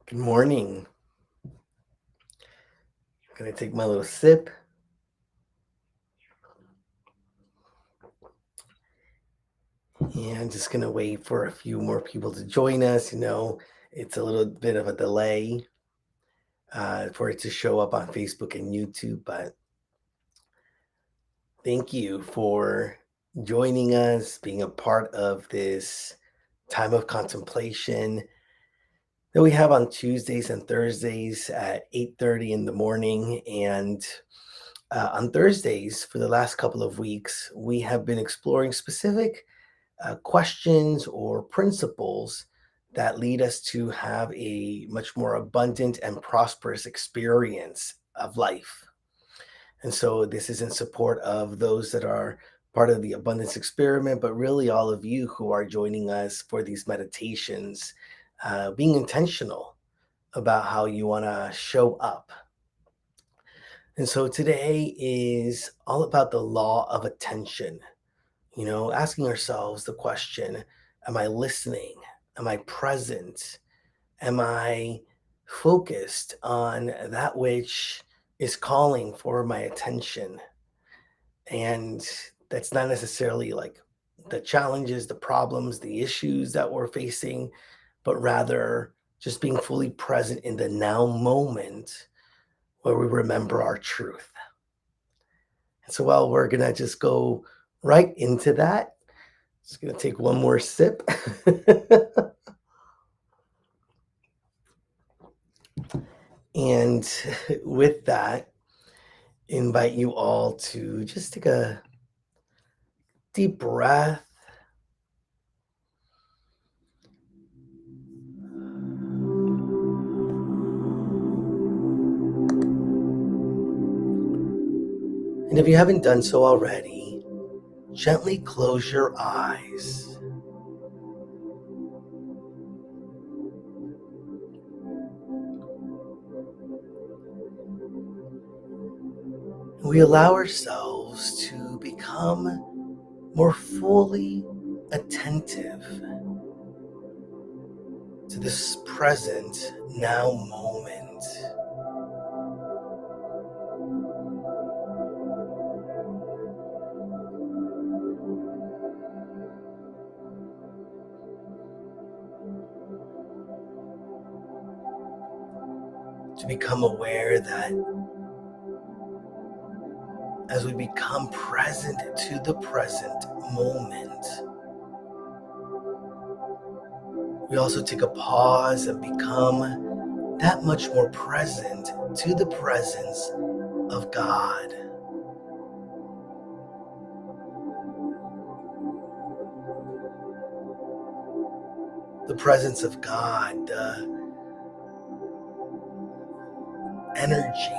Good morning. I'm going to take my little sip and I'm just going to wait for a few more people to join us. It's a little bit of a delay for it to show up on Facebook and YouTube, but thank you for joining us, being a part of this time of contemplation that we have on Tuesdays and Thursdays at 8:30 in the morning. And on Thursdays, for the last couple of weeks, we have been exploring specific questions or principles that lead us to have a much more abundant and prosperous experience of life. And so this is in support of those that are part of the abundance experiment, but really all of you who are joining us for these meditations, being intentional about how you want to show up. And so today is all about the law of attention. Asking ourselves the question, am I listening? Am I present? Am I focused on that which is calling for my attention? And that's not necessarily like the challenges, the problems, the issues that we're facing, but rather just being fully present in the now moment where we remember our truth. And so, well, we're going to just go right into that. Just gonna take one more sip. And with that, invite you all to just take a deep breath. And if you haven't done so already, gently close your eyes. We allow ourselves to become more fully attentive to this present now moment. To become aware that as we become present to the present moment, we also take a pause and become that much more present to the presence of God. The presence of God, the energy,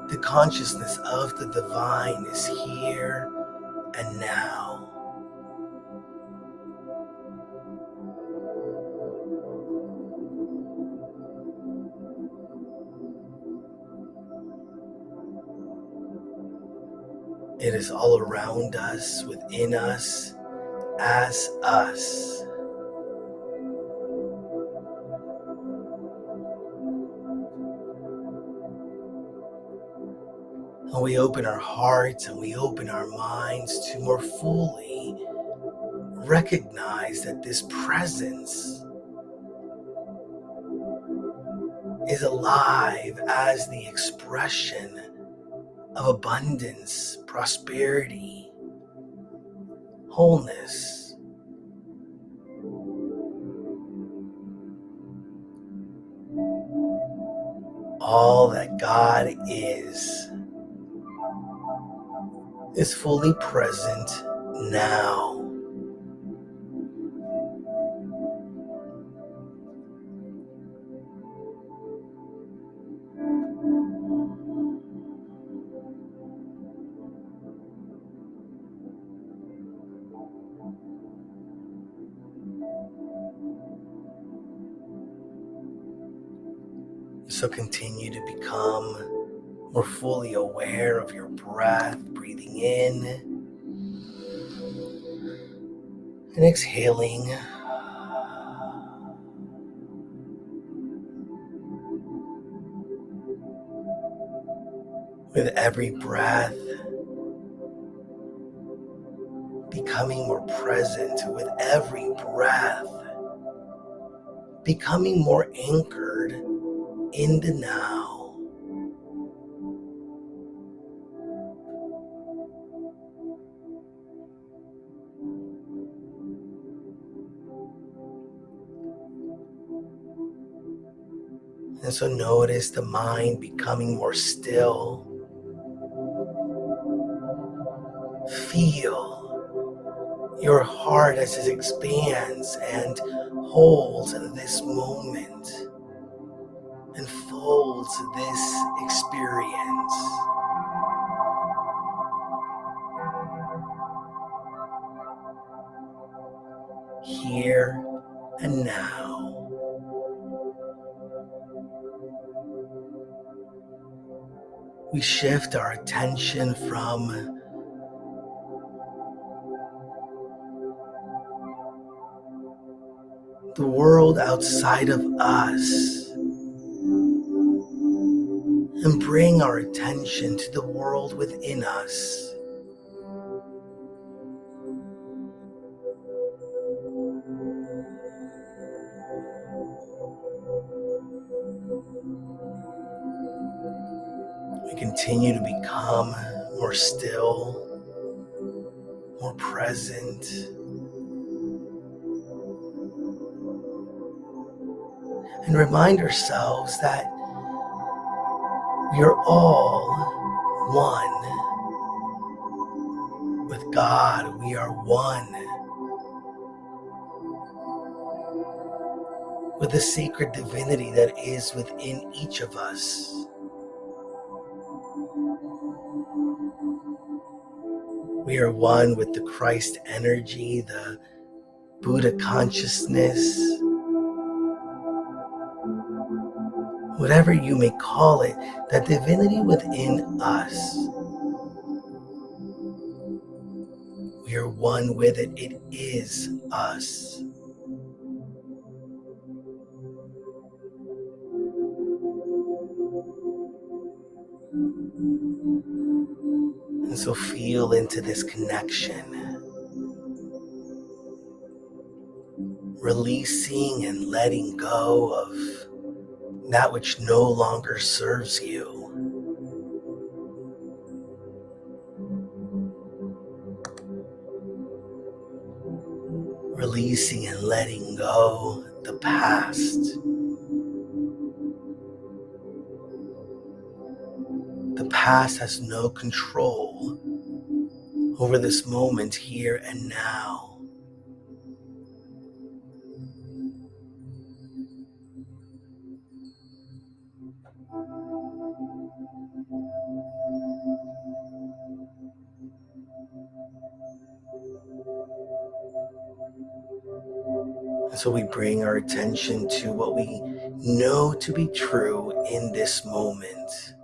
the consciousness of the divine is here and now. It is all around us, within us, as us. And we open our hearts and we open our minds to more fully recognize that this presence is alive as the expression of abundance, prosperity, wholeness. All that God is fully present now. So continue to become more fully aware of your breath, breathing in And exhaling. With every breath, becoming more present. With every breath, becoming more anchored in the now. And so notice the mind becoming more still. Feel your heart as it expands and holds this moment and folds this experience. Here and now. We shift our attention from the world outside of us and bring our attention to the world within us. We continue to become more still, more present, and remind ourselves that we are all one with God. We are one with the sacred divinity that is within each of us. We are one with the Christ energy, the Buddha consciousness, whatever you may call it, that divinity within us. We are one with it. It is us. And so feel into this connection, releasing and letting go of that which no longer serves you. Releasing and letting go the past. The past has no control over this moment here and now. And so we bring our attention to what we know to be true in this moment.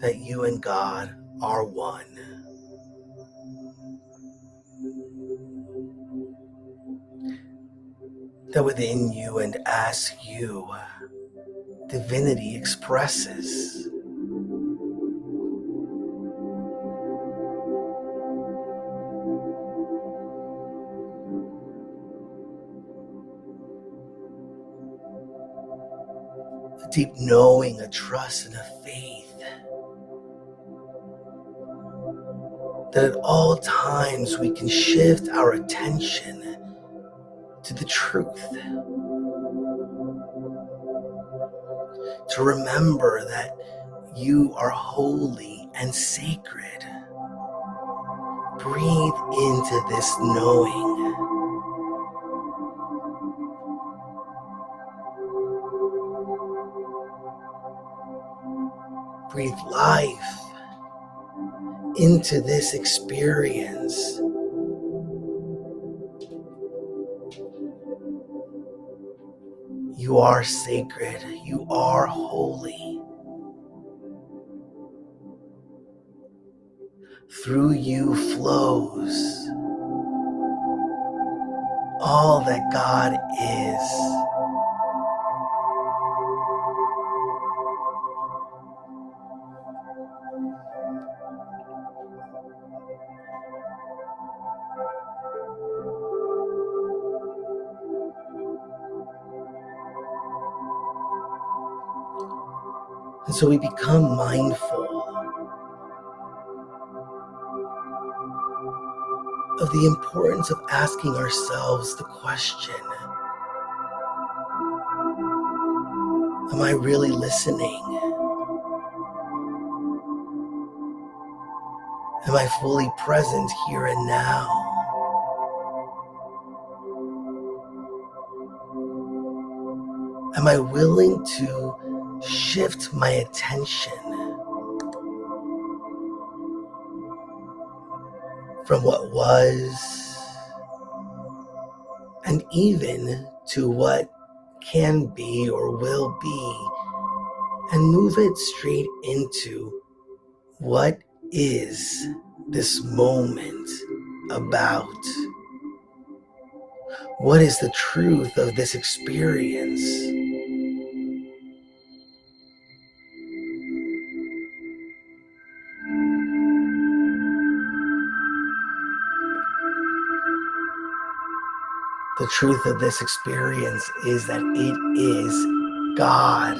That you and God are one. That within you and as you, divinity expresses. A deep knowing, a trust, and a faith that at all times we can shift our attention to the truth. To remember that you are holy and sacred. Breathe into this knowing. Breathe life into this experience. You are sacred. You are holy. through you flows all that God is. And so we become mindful of the importance of asking ourselves the question, am I really listening? Am I fully present here and now? Am I willing to shift my attention from what was and even to what can be or will be, and move it straight into what is this moment about? What is the truth of this experience? The truth of this experience is that it is God.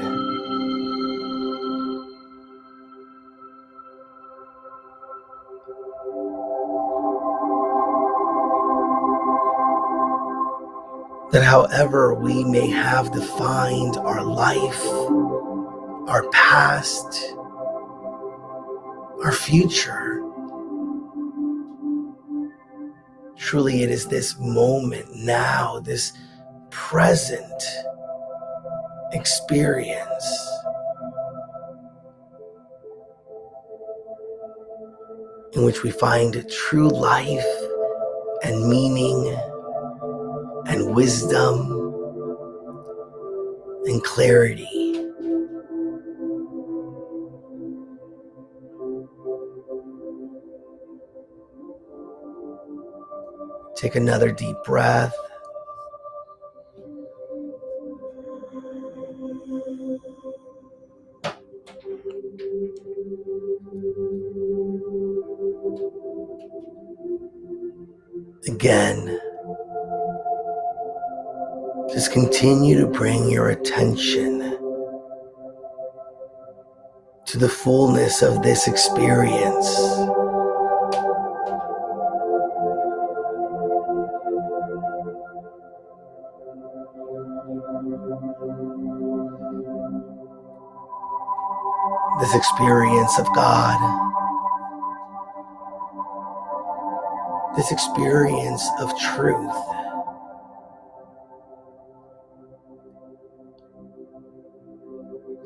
That however we may have defined our life, our past, our future, truly it is this moment now, this present experience in which we find true life and meaning and wisdom and clarity. Take another deep breath. Again, just continue to bring your attention to the fullness of this experience. This experience of God, this experience of truth.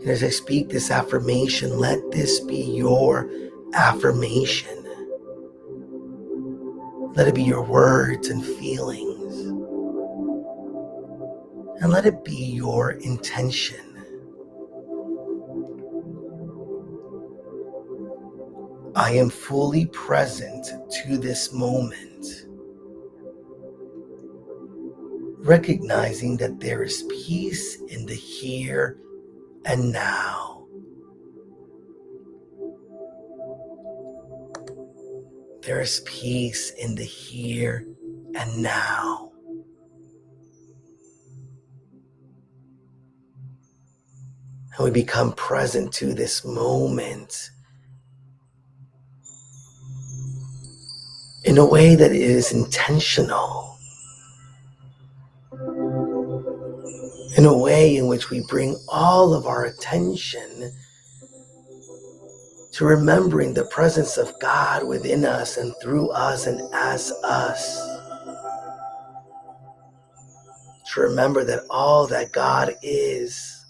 And as I speak this affirmation, let this be your affirmation. Let it be your words and feelings. And let it be your intention. I am fully present to this moment, recognizing that there is peace in the here and now. There is peace in the here and now. And we become present to this moment in a way that is intentional, in a way in which we bring all of our attention to remembering the presence of God within us and through us and as us. To remember that all that God is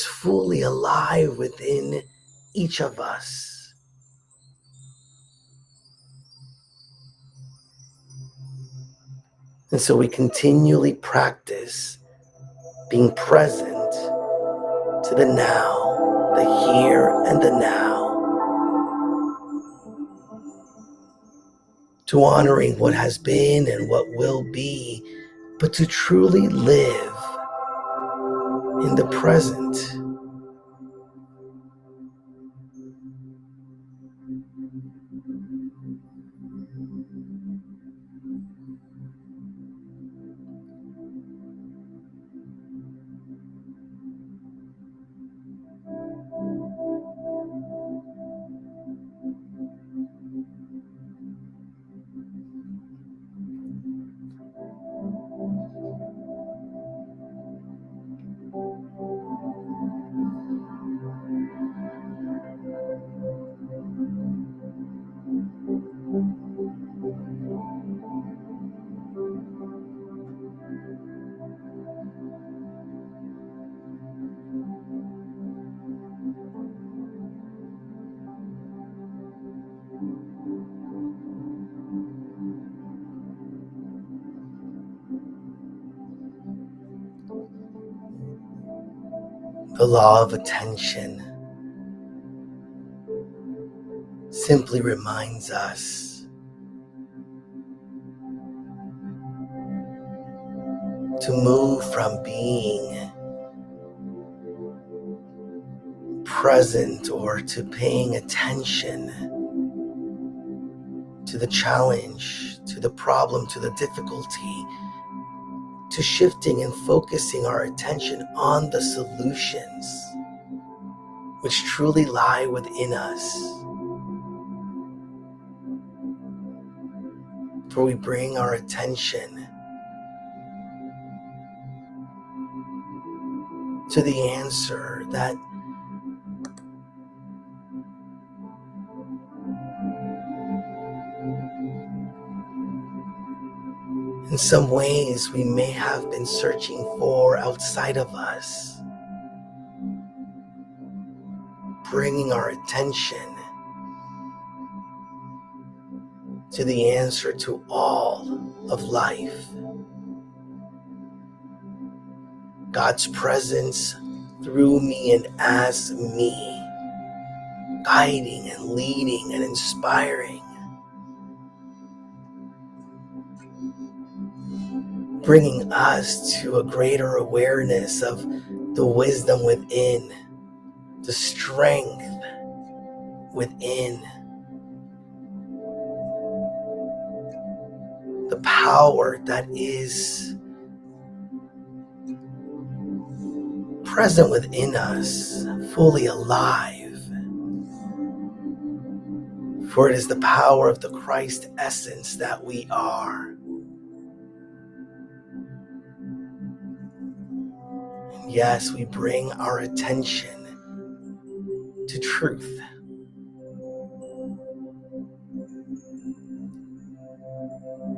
fully alive within each of us. And so we continually practice being present to the now, the here and the now. to honoring what has been and what will be, but to truly live in the present. The law of attention simply reminds us to move from being present or to paying attention to the challenge, to the problem, to the difficulty, to shifting and focusing our attention on the solutions which truly lie within us. For we bring our attention to the answer that in some ways we may have been searching for outside of us, bringing our attention to the answer to all of life. God's presence through me and as me, guiding and leading and inspiring, bringing us to a greater awareness of the wisdom within, the strength within, the power that is present within us, fully alive. For it is the power of the Christ essence that we are. And yes, we bring our attention to truth.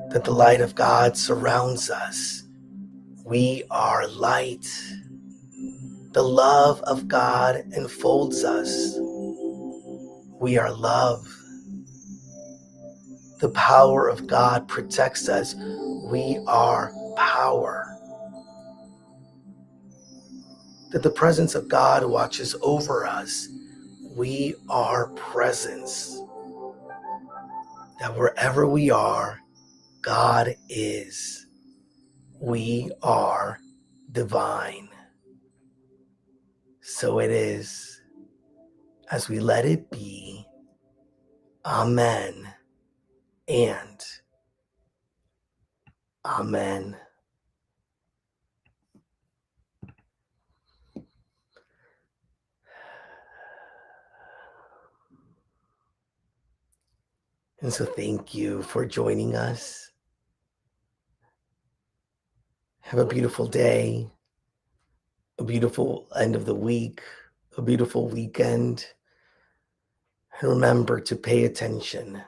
That the light of God surrounds us. We are light. The love of God enfolds us. We are love. The power of God protects us. We are power. That the presence of God watches over us. We are presence. That wherever we are, God is. We are divine. So it is, as we let it be. Amen and amen. And so thank you for joining us. Have a beautiful day, a beautiful end of the week, a beautiful weekend. And remember to pay attention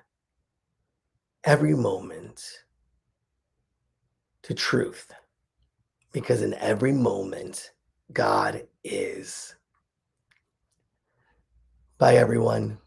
every moment to truth, because in every moment, God is. Bye, everyone.